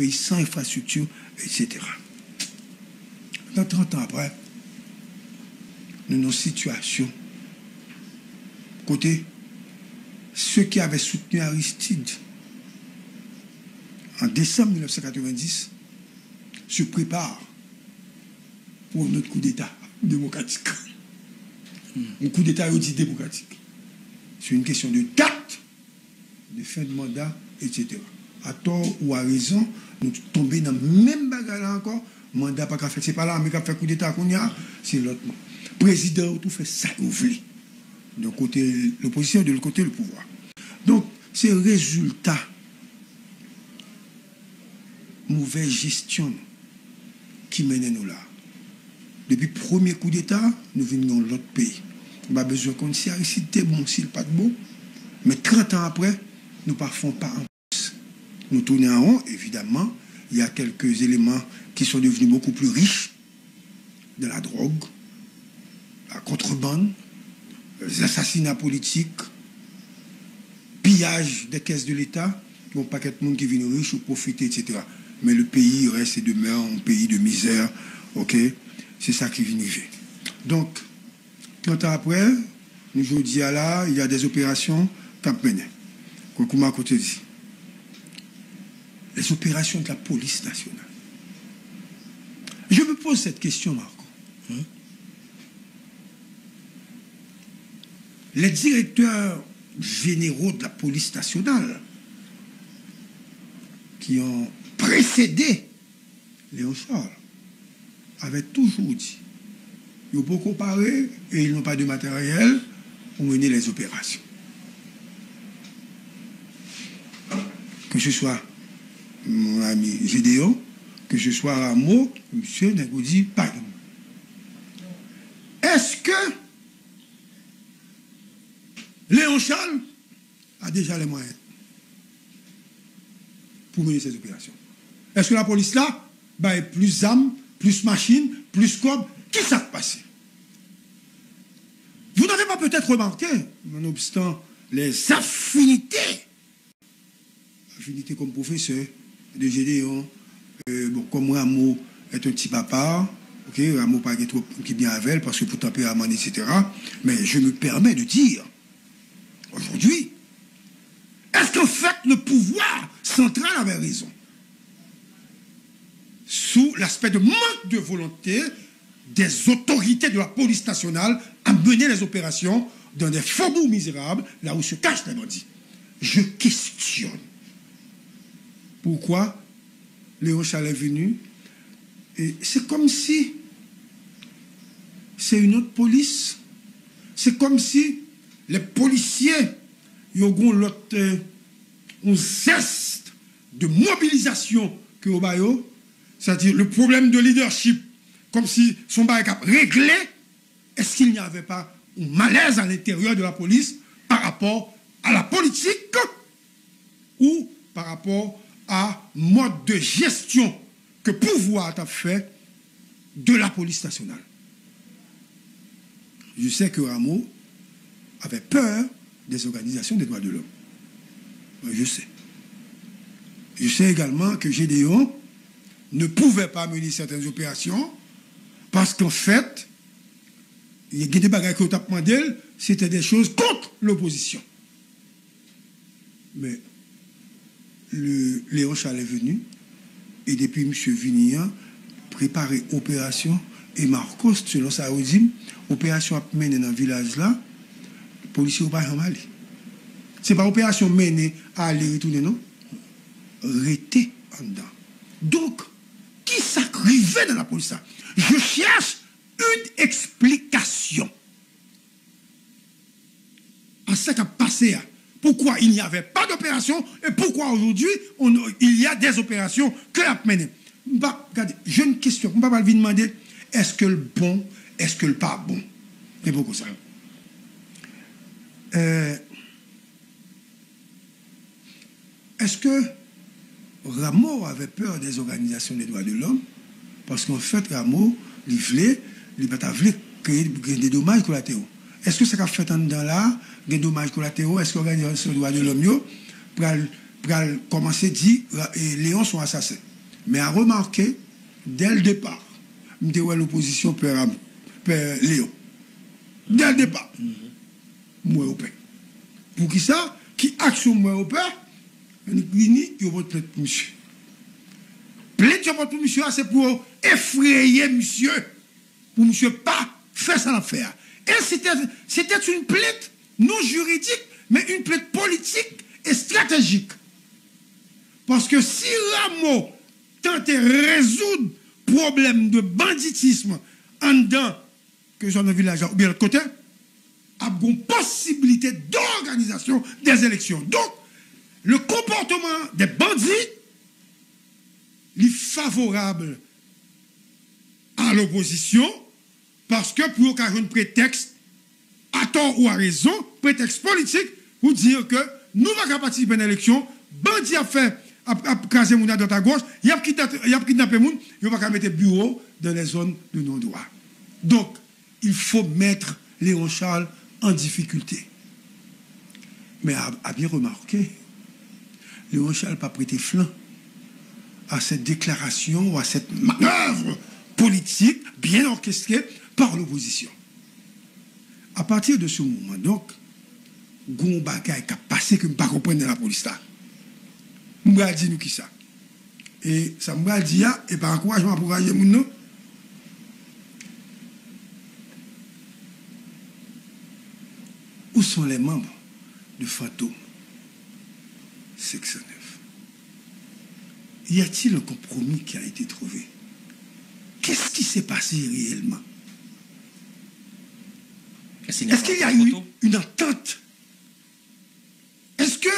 pays sans infrastructure, etc. Dans 30 ans après, nous avons une situation côté ceux qui avaient soutenu Aristide en décembre 1990 se préparent pour notre coup d'État démocratique. Un coup d'État dit démocratique. C'est une question de date, de fin de mandat, etc. À tort ou à raison, nous tombons dans le même bagarre encore. Mandat pas qu'à faire, c'est pas là, mais qu'à faire coup d'État qu'on y a, c'est l'autre. Président, tout fait ça, vous voulez. De côté l'opposition, de l'autre côté le pouvoir. Donc, c'est le résultat mauvaise gestion qui mène nous là. Depuis le premier coup d'État, nous venons dans l'autre pays. On n'a pas besoin qu'on s'y arrête, si c'est bon, si pas de bon. Mais 30 ans après, nous ne parfons pas en plus. Nous tournons en rond, évidemment. Il y a quelques éléments qui sont devenus beaucoup plus riches. De la drogue, la contrebande, les assassinats politiques, pillage des caisses de l'État. Bon, pas qu'il monde qui vient riche ou profiter, etc. Mais le pays reste et demeure un pays de misère. OK? C'est ça qui vient arriver. Donc, 30 ans après, nous je dis là, il y a des opérations cap menées. Comme à côté dit. Les opérations de la police nationale. Je me pose cette question, Marco. Les directeurs généraux de la police nationale qui ont précédé Léon Charles avaient toujours dit ils n'ont pas comparé et ils n'ont pas de matériel pour mener les opérations. Que ce soit mon ami Gédéon, que ce soit Rameau, monsieur Nagodi, pas. Est-ce que Léon Charles a déjà les moyens pour mener ces opérations? Est-ce que la police là a plus d'armes, plus machines, plus corps? Qui s'est passé? Vous n'avez pas peut-être remarqué, nonobstant les affinités comme professeur de Gédéon, bon, comme Rameau est un petit papa, ok, Rameau pas trop qui bien avec elle parce que pour tempérament, etc. Mais je me permets de dire, aujourd'hui, est-ce qu'en fait le pouvoir central avait raison? Sous l'aspect de manque de volonté des autorités de la police nationale à mener les opérations dans des faubourgs misérables, là où se cachent les bandits. Je questionne. Pourquoi Léon Charles est venu? Et c'est comme si c'est une autre police. C'est comme si les policiers ont un zeste de mobilisation que au Bayo, c'est-à-dire le problème de leadership, comme si son bail a réglé. Est-ce qu'il n'y avait pas un malaise à l'intérieur de la police par rapport à la politique ou par rapport à mode de gestion que pouvoir a fait de la police nationale? Je sais que Rameau avait peur des organisations des droits de l'homme. Je sais. Je sais également que Gédéon ne pouvait pas mener certaines opérations parce qu'en fait, il y a des bagages qu'on a demandé, c'était des choses contre l'opposition. Mais Léon Charles est venu et depuis M. Vignian préparer opération et Marcos, selon sa dit, opération à mener dans le village là, les policiers n'ont pas aller. Ce n'est pas opération menée à aller retourner, non? Rester en dedans. Donc, qui s'acrivait dans la police là? Je cherche une explication à ce qui a passé. Pourquoi il n'y avait pas d'opération et pourquoi aujourd'hui il y a des opérations que a menées. Regardez, j'ai une question. On ne va pas lui demander est-ce que le bon, est-ce que le pas bon. C'est beaucoup ça. Est-ce que Rameau avait peur des organisations des droits de l'homme? Parce qu'en fait, Rameau, il voulait créer des dommages collatéraux. Est-ce que ça a fait en dedans là, des dommages collatéraux? Est-ce que l'organisation des droits de l'homme pour commencer à dire Léon sont assassins. Mais à remarquer, dès le départ, l'opposition perd Léon. Dès le départ, moi au père. Pour qui ça? Qui action moi au père? Il vote plainte pour monsieur. Plainte pour monsieur, c'est pour effrayer monsieur. Pour monsieur pas faire ça l'affaire. Et c'était une plainte non juridique, mais une plainte politique et stratégique. Parce que si Rameau tentait de résoudre le problème de banditisme en dedans, que j'en ai village ou bien de l'autre côté, a une possibilité d'organisation des élections. Donc, le comportement des bandits est favorable à l'opposition parce que pour aucun prétexte, à tort ou à raison, prétexte politique, pour dire que nous ne pouvons pas participer à une élection, bandits a fait à craser moun à droite à gauche, il a kidnappé moun, il ne va pas mettre bureau dans les zones de non-droit. Donc, il faut mettre Léon Charles en difficulté. Mais à bien remarquer, Léon Charles n'a pas prêté flanc à cette déclaration ou à cette manœuvre politique bien orchestrée par l'opposition. À partir de ce moment, donc, gon bagay qui a passé que je ne pas comprendre dans la police là. M'bra dit nous qui ça. Et ça m'bra dit et par encouragement pour encourager moun non. Où sont les membres de Fantôme 609? Y a-t-il un compromis qui a été trouvé? Qu'est-ce qui s'est passé réellement? Est-ce qu'il y a eu une entente? Est-ce que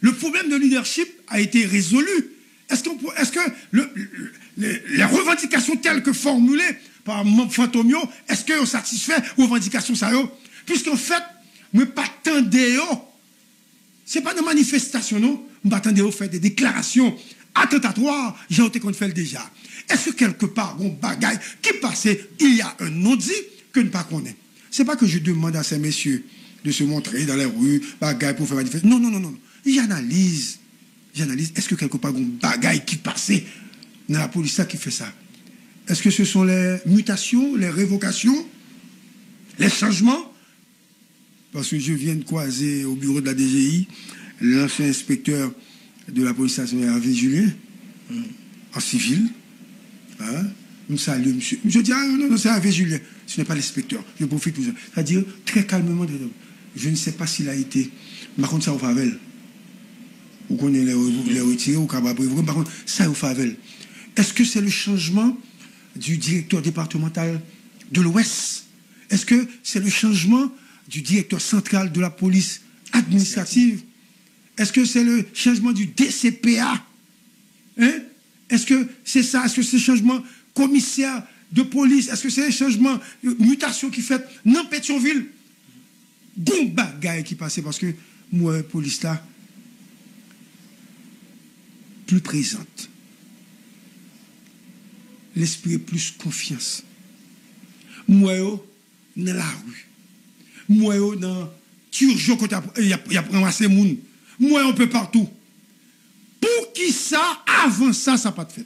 le problème de leadership a été résolu? Est-ce que les revendications telles que formulées par Fantomio, est-ce qu'elles satisfait aux revendications ça? Puisqu'en fait, je ne pas attendre, ce n'est pas une manifestation, non? Je ne pas attendre faire des déclarations attentatoires, j'ai été qu'on fait déjà. Est-ce que quelque part, bon bagaille qui passait, il y a un non-dit que ne pas connaît? Ce n'est pas que je demande à ces messieurs de se montrer dans les rues, bagaille pour faire manifester. Non, non, non, non. J'analyse. Est-ce que quelque part, un bagaille qui passait dans la police qui fait ça? Est-ce que ce sont les mutations, les révocations, les changements? Parce que je viens de croiser au bureau de la DGI l'ancien inspecteur de la police nationale, Hervé Julien, en civil. Hein? Je salue, monsieur. Je dis, ah non, c'est Hervé Julien. Ce n'est pas l'inspecteur. Je profite pour ça. C'est-à-dire, très calmement, je ne sais pas s'il a été. Par contre, ça au Favel. Vous connaissez les retirés, ou Cababre. Par contre, ça au Favel. Est-ce que c'est le changement du directeur départemental de l'Ouest? Est-ce que c'est le changement du directeur central de la police administrative? Est-ce que c'est le changement du DCPA? Hein? Est-ce que c'est ça? Est-ce que c'est le changement commissaire de police? Est-ce que c'est le changement de mutation qui fait dans Pétionville? Bon bagaille qui passait parce que moi, police là, plus présente. L'esprit est plus confiance. Moi, dans la rue. Moi, dans Turgeon, il y a ramassé les gens. Moi, on peut partout. Pour qui ça, avant ça, ça n'a pas de fait?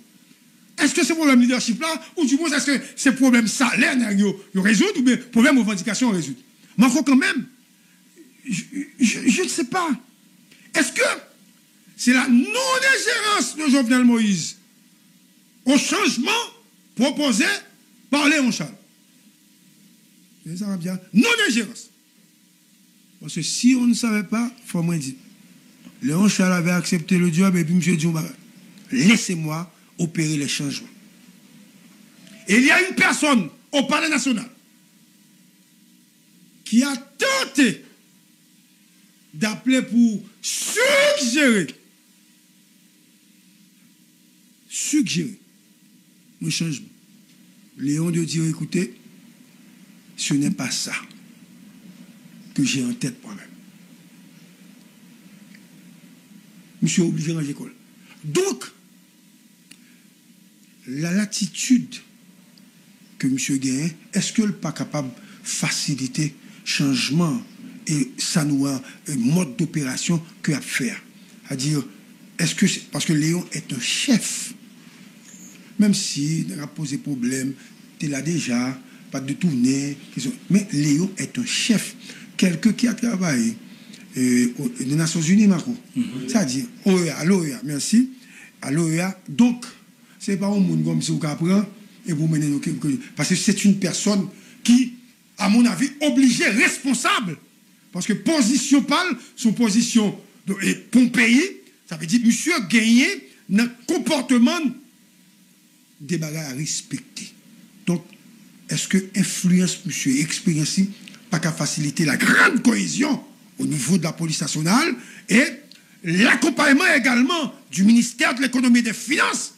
Est-ce que c'est problème leadership là, ou du moins, est-ce que c'est problème salaire, il résout, ou bien problème revendication, on résout? Mais quand même, je ne sais pas. Est-ce que c'est la non-ingérence de Jovenel Moïse au changement proposé par Léon Charles? Ça va bien. Non-ingérence. Parce que si on ne savait pas, il faut moins dire. Léon Charles avait accepté le job et puis M. Djomba, laissez-moi opérer les changements. Et il y a une personne au Palais national qui a tenté d'appeler pour suggérer le changement. Léon de dire, écoutez, ce n'est pas ça que j'ai en tête moi-même. Monsieur est obligé de ranger l'école. Donc, la latitude que monsieur gagne, est-ce qu'elle n'est pas capable de faciliter changement et ça nous a un mode d'opération que à faire? C'est-à-dire, est-ce que parce que Léon est un chef, même si il a posé problème, tu es là déjà, pas de tournée, mais Léon est un chef, quelqu'un qui a travaillé aux Nations Unies, Marco. C'est-à-dire, à l'OEA, merci, à l'OEA, donc, c'est pas un monde comme si vous apprenez et vous menez nos... Parce que c'est une personne qui, à mon avis, obligée, responsable. Parce que position pâle, son position et Pompéi, ça veut dire monsieur a gagné dans le comportement des bagages à respecter. Donc, est-ce que influence monsieur, expérience, pas qu'à faciliter la grande cohésion au niveau de la police nationale et l'accompagnement également du ministère de l'économie et des finances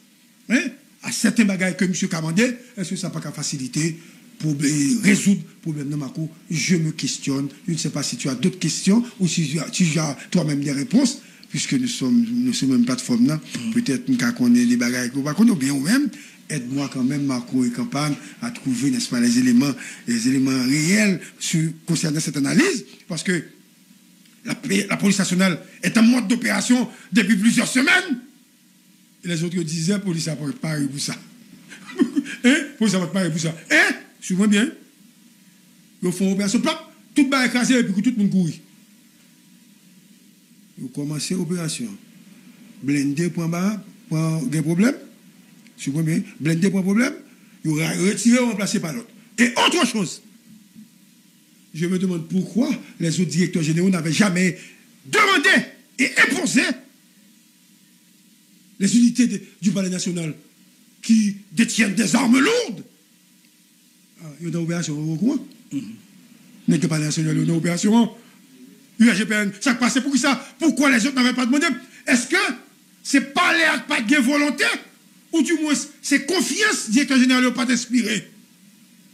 à certains bagages que monsieur commandé, est-ce que ça pas qu'à faciliter pour résoudre le problème de Marco? Je me questionne. Je ne sais pas si tu as d'autres questions ou si tu as toi-même des réponses, puisque nous sommes une plateforme là. Peut-être qu'on ait des bagages qu'on va connaître bien ou même. Aide-moi quand même, Marco et Campagne, à trouver, n'est-ce pas, les éléments réels concernant cette analyse, parce que la police nationale est en mode d'opération depuis plusieurs semaines. Et les autres disaient, la police n'a pas préparé pour ça. Police n'a pas préparé pour ça. Suivez bien. Ils font opération, plop, tout le monde écrasé et puis tout le monde courit. Ils commencent l'opération. Blindé, point bas, des problèmes. Suivez bien. Blindé, point problème. Ils retiré ou remplacé par l'autre. Et autre chose. Je me demande pourquoi les autres directeurs généraux n'avaient jamais demandé et imposé les unités du palais national qui détiennent des armes lourdes. Il y a une opération au courant. Mais le palais national, il y a une opération. UAGPN, ça passait pour ça. Pourquoi les autres n'avaient pas demandé? Est-ce que c'est pas l'air pas de volonté? Ou du moins, c'est confiance, directeur général, n'a pas inspiré?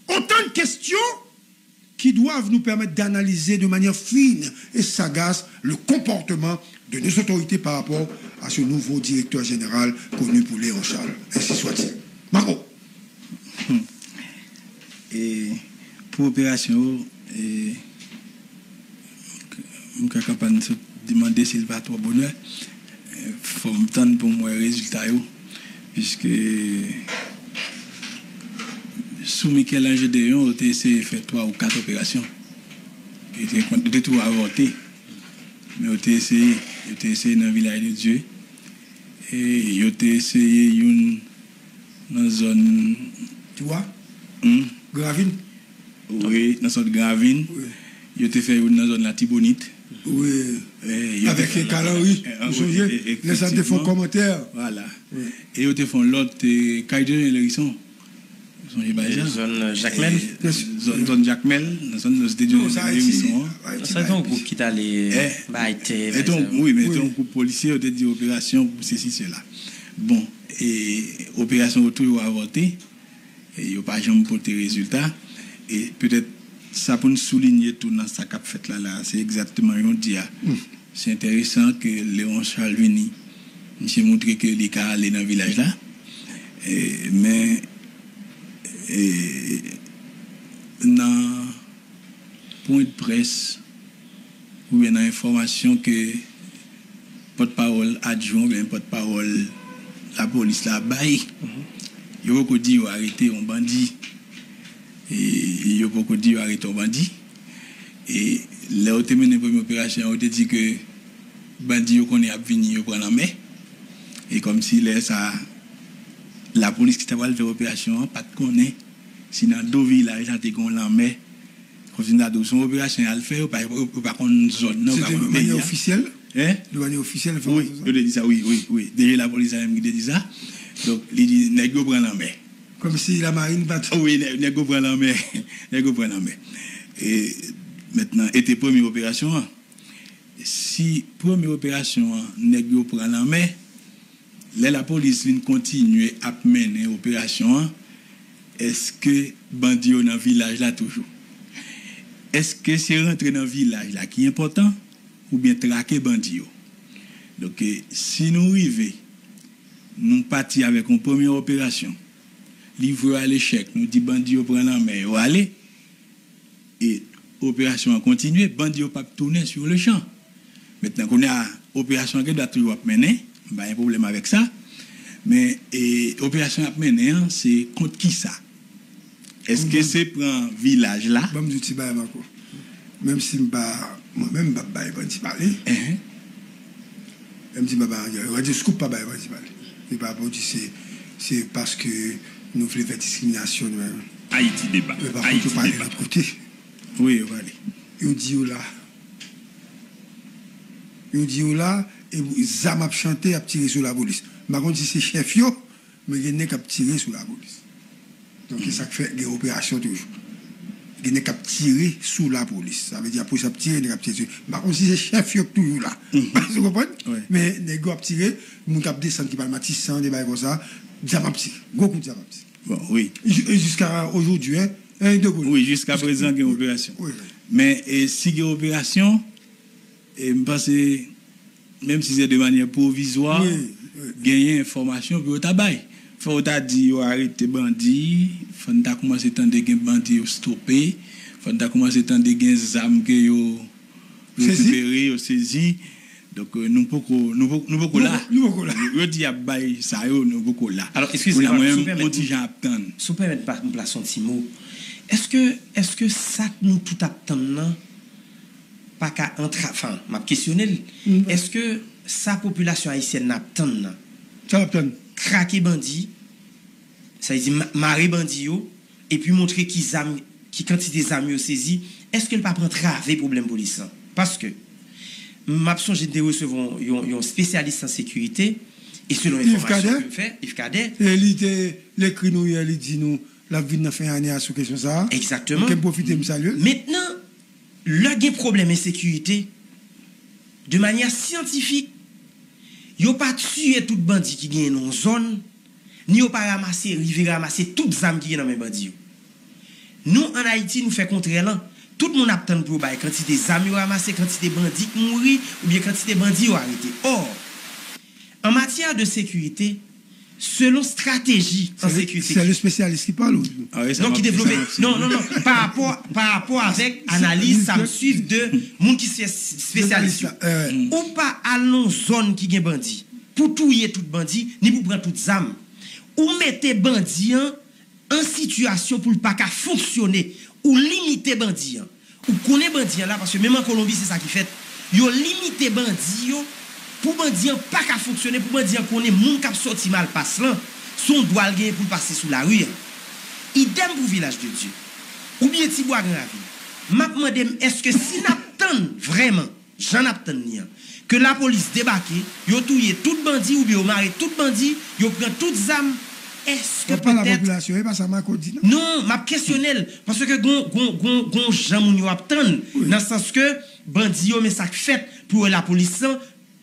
Autant de questions qui doivent nous permettre d'analyser de manière fine et sagace le comportement de nos autorités par rapport à ce nouveau directeur général connu pour Léon Charles. Ainsi soit-il. Marco. Et pour l'opération, je suis capable de demander s'il va trop bonheur. Il faut me tendre pour moi les résultats. Puisque sous Michel-Ange Déon, on a essayé de faire 3 ou 4 opérations. Il était tout avorté. Mais on a essayé dans le village de Dieu. Et on a essayé dans la zone. Tu vois? Gravine? Oui, dans la zone Gravine. Il a fait dans la zone de la Tibonite. Oui. Avec les calories. Les gens te font commentaire. Voilà. Oui. Et ils te font l'autre, Kaïdé et Lérisson. Zone Jacmel. Zone Jacmel, zone de Lérisson. C'est un groupe qui t'a allé. Oui, mais un groupe policier, on te dit opération pour ceci, cela. Bon, et opération autour, ils ont avorté. Et ils n'ont pas jamais porté résultat. Et peut-être, ça pour nous souligner tout dans ce qu'a fait là, c'est exactement ce qu'on dit. C'est intéressant que Léon Charles Vini nous montré que les cas allaient dans le village là. Mais dans point de presse, ou bien dans l'information que porte-parole adjoint, bien porte-parole la police là, il y a beaucoup dit arrêter un bandit. Et il y a beaucoup dit arrêter un bandit. Et là où tu as mené la première opération, on te dit que bandit qu'on est à venir prendre en main. Et comme si ça, la police qui t'a fait l'opération, pas de connaître. Si dans 2 villages, tu as en main. Comme si dans son opération, elle fait, ou pas une zone. C'est de manière officielle? De manière officielle? Oui, il dit ça, oui. Déjà la police a même dit ça. Donc, il dit, n'est-ce pas prendre en main. Comme si la marine bat. Oui, n'est-ce pas prendre en main. N'est-ce pas prendre en main. Et maintenant, et tes premières opérations, si première opération, n'est-ce pas prendre en main, la police vient continuer à mener l'opération. Est-ce que bandit dans le village là toujours? Est-ce que c'est rentrer dans le village là qui est important ou bien traquer bandit? Donc, si nous arrivons, nous partons avec une première opération, livré à l'échec, nous disons bandit prend la main, ou aller, et l'opération a continué, bandit pas tourner sur le champ. Maintenant qu'on a l'opération qui doit toujours mener, pas un problème avec ça. Mais l'opération à mener, c'est contre qui ça? Est-ce que c'est pour un village là? Même si moi-même, je ne vais pas parler. Même si je ne vais pas parler. C'est parce que nous faisons la discrimination. Haïti débat. Haïti débat. De l'autre côté. Oui, on va aller. Ils disent là, et ils ont chanté à tirer sur la police. Par contre, si c'est chef, mais il n'y a qu'à tirer sur la police. Donc, c'est ça qui fait des opérations toujours. Il n'y a qu'à tirer sur la police. Ça veut dire, pour ça, tirer, il n'y a qu'à tirer. Par contre, si c'est chef, toujours là. Vous comprenez? Mais il n'y a qu'à tirer, il n'y a qu'à descendre qui parle Matissan, des bails comme ça. Diamapti. Beaucoup de diamapti. Bon, oui. Jusqu'à aujourd'hui, hein? Oui, jusqu'à présent, il y a une opération. Oui. Mais si il y a une opération, je pense que même si c'est de manière provisoire, gagner information pour le tabac. Il faut dire arrêter bandits, il faut commencer à tendre des bandits stopper, il faut commencer à tendre des armes que vous récupérez, saisi. Donc nous pouvons là. Nous dit à bail ça nous pouvons là. Alors excusez-moi, sous permettre pas me placer un petit mot. Est-ce que ça nous tout attend pas qu'à entrer, enfin m'a questionné, est-ce que sa population haïtienne n'attend ça attend craquer bandit, ça veut dire marrer bandit et puis montrer qui quantité d'amis saisi, est-ce que le pas prendre traver problème police? Parce que m'a songé de recevoir un spécialiste en sécurité et selon l'information que fait Yves Cadet, l'écrit nous il dit nous la vie n'a fait année à sous question ça. Exactement. Qu'on profite me saluer. Maintenant, le problème de sécurité de manière scientifique, yo pas tuer tout bandit qui gagne dans zone, ni yo pas ramasser toutes les armes qui gagne dans mes bandits. Nous en Haïti nous fait contraire là. Tout le monde attend pour bailler quantité d'armes ramasser, quantité de bandits mourir ou bien quantité de bandits arrêtés. Or, en matière de sécurité, selon stratégie en sécurité. C'est le spécialiste qui parle. Donc qui développe. Non. Par rapport avec analyse, ça me suit de monde qui sont spécialiste. Ou pas allons zone qui gagne bandit. Pour touiller tout bandit, ni pour prendre toutes armes. Ou mettez bandit en situation pour le pas qu'à fonctionner. Ou limiter bandit. Ou connaît bandit là parce que même en Colombie c'est ça qui fait. Yo limiter bandit pour bandit pas qu'à fonctionner, pour bandit connaît moun k'ap sorti mal passe là, son doit gagner pour passer sous la rue. Idem pour village de Dieu. Ou bien Tibois Grand Ravine. M'a demandé est-ce que si n'attend vraiment, j'en attend rien, que la police débarque, yo touyer tout bandit ou bien yo marre tout bandit, yo prend toutes armes. Est-ce que pas peut-être la population pas ça m'a dit non, m'a questionnel parce que gon Jean moun yo attend dans le sens que bandit yo mais ça fait pour la police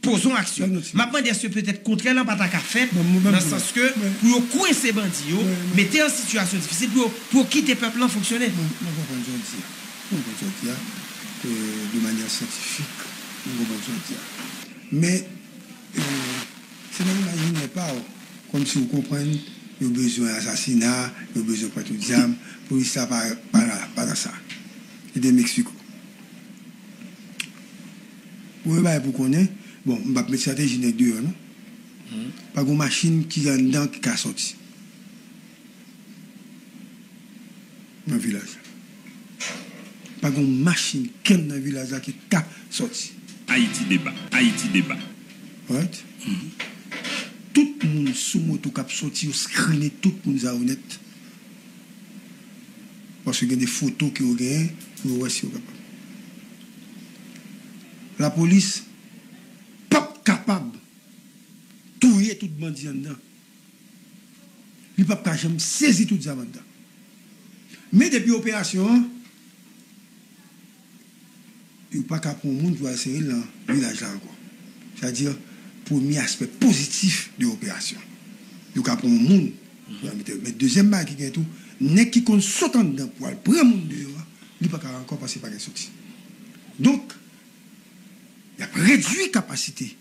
posons action. M'a demandé est-ce que peut-être contraire là pas ta fait dans le sens que pour coincer bandit yo mettez en situation difficile pour quitter peuple là fonctionner. De manière scientifique, mais c'est même imaginer pas comme si vous comprenez il y a besoin d'assassinat, il y a besoin de tout diable, pour ça pas ça. Et de Mexico. Oui, pour connaître, bon, on va mettre stratégie dans deux, non? Pas une machine qui est dedans qui a sorti. Dans le village. Pas une machine qui est dans le village qui a sorti. Haïti débat. Right? Tout le monde sous moto qui a sorti, ou screené tout le monde honnête. Parce qu'il y a des photos qui ont gagné, pour voir si vous capable. La police, pas capable de tuer tout le monde dedans. Il n'est pas capable de saisir tout ça dedans. Mais depuis l'opération, il n'est pas capable de monde pour essayer dans le village là encore. C'est-à-dire, premier aspect positif de l'opération. Il n'y a pas de monde. Mais deuxième bail qui est tout, n'est qui qu'on saute en dedans pour prendre le monde dehors, il n'y a pas encore passer par les sorties. Donc, il y a réduit la capacité.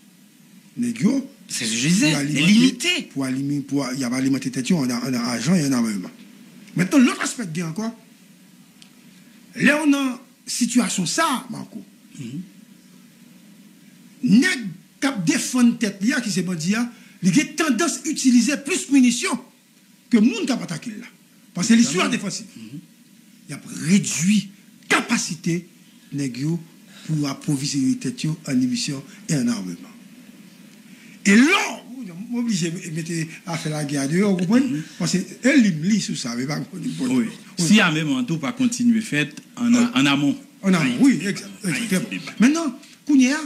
C'est ce que je disais, c'est limité. Il y a alimenter tête, on a argent et on a armement. Maintenant, l'autre aspect bien encore, là on a situation ça, Marco. Nèg cap défendre tête là qui c'est bandit là, il a tendance à utiliser plus de munitions que monde qui a attaqué là. Parce que l'histoire défensive. Il a réduit capacité négio pour approvisionner tête en émission et en armement. Et là, obligé de mettre à faire la guerre, vous comprenez? Parce qu'elle lit sur ça, mais pas. Oui. Si à même en tout pas continuer fait en amont. En amont, oui, exactement. Maintenant, Kounia,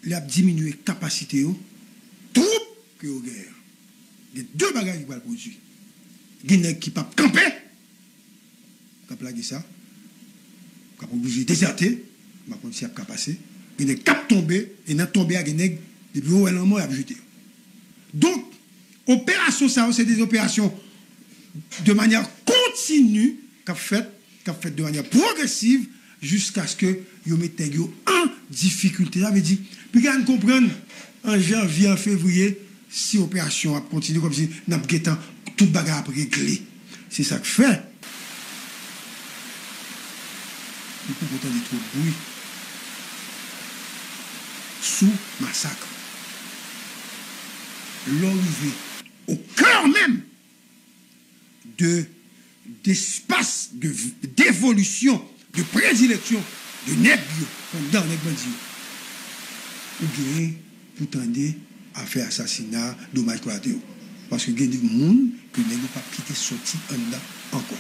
il a diminué la capacité, trop que au guerre. Il y a deux bagages qui vont produire. Il y a qui ne camper, qui a plagué ça, qui a obligé de déserter, qui a continué à passer. Il y a qui a tombé, et il a tombé à Guinée, depuis où elle a jeté. Donc, opération, ça, c'est des opérations de manière continue qu'a fait de manière progressive jusqu'à ce que vous mettez en difficulté. Ça veut dire, puis quand on comprend en janvier, en février, si l'opération a continué comme si nous avons tout bagarre à régler. C'est ça que fait. Nous pouvons entendre trop de bruit sous massacre. L'arrivée au cœur même d'espace d'évolution, de prédilection de nègres dans les bandits. Ou bien, pour tendre à faire assassinat, dommage collatéraux. Parce que il y a des gens qui ne pas quitter sorti en dedans encore.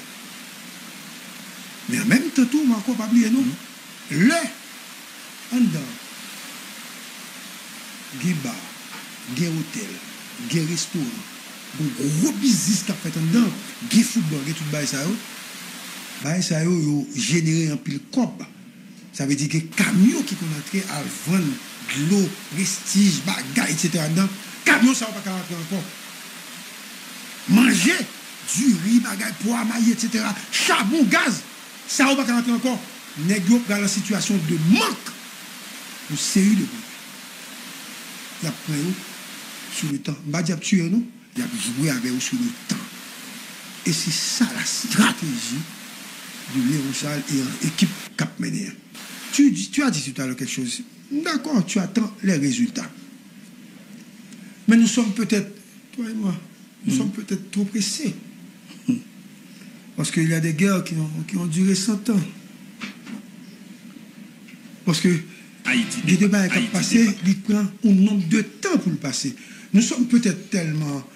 Mais en même temps, tout, on encore pas oublier, non? Le, en dedans, il y a bar, il y a hôtel, il y a restaurant, un gros business qui a fait en dedans, il y a football, il y a tout ça, il généré un pile cob. Ça veut dire que les camions qui sont entrés à vendre de l'eau, prestige, bagaille, etc. Camions, ça ne va pas rentrer encore. Manger du riz, bagaille, poids, maille, etc. Charbon, gaz, ça ne va pas rentrer encore. Négro dans la situation de manque de série de bruit. Il y a pris sur le temps. Il n'y a pas tué, non? Il y a joué avec eux sur le temps. Et c'est ça la stratégie de Léon Charles et l'équipe Cap Ménéa. Tu as dit tout à l'heure quelque chose. D'accord, tu attends les résultats. Mais nous sommes peut-être, toi et moi, nous sommes peut-être trop pressés. Parce qu'il y a des guerres qui ont duré 100 ans. Parce que les débats qui passent, ils prennent un nombre de temps pour le passer. Nous sommes peut-être tellement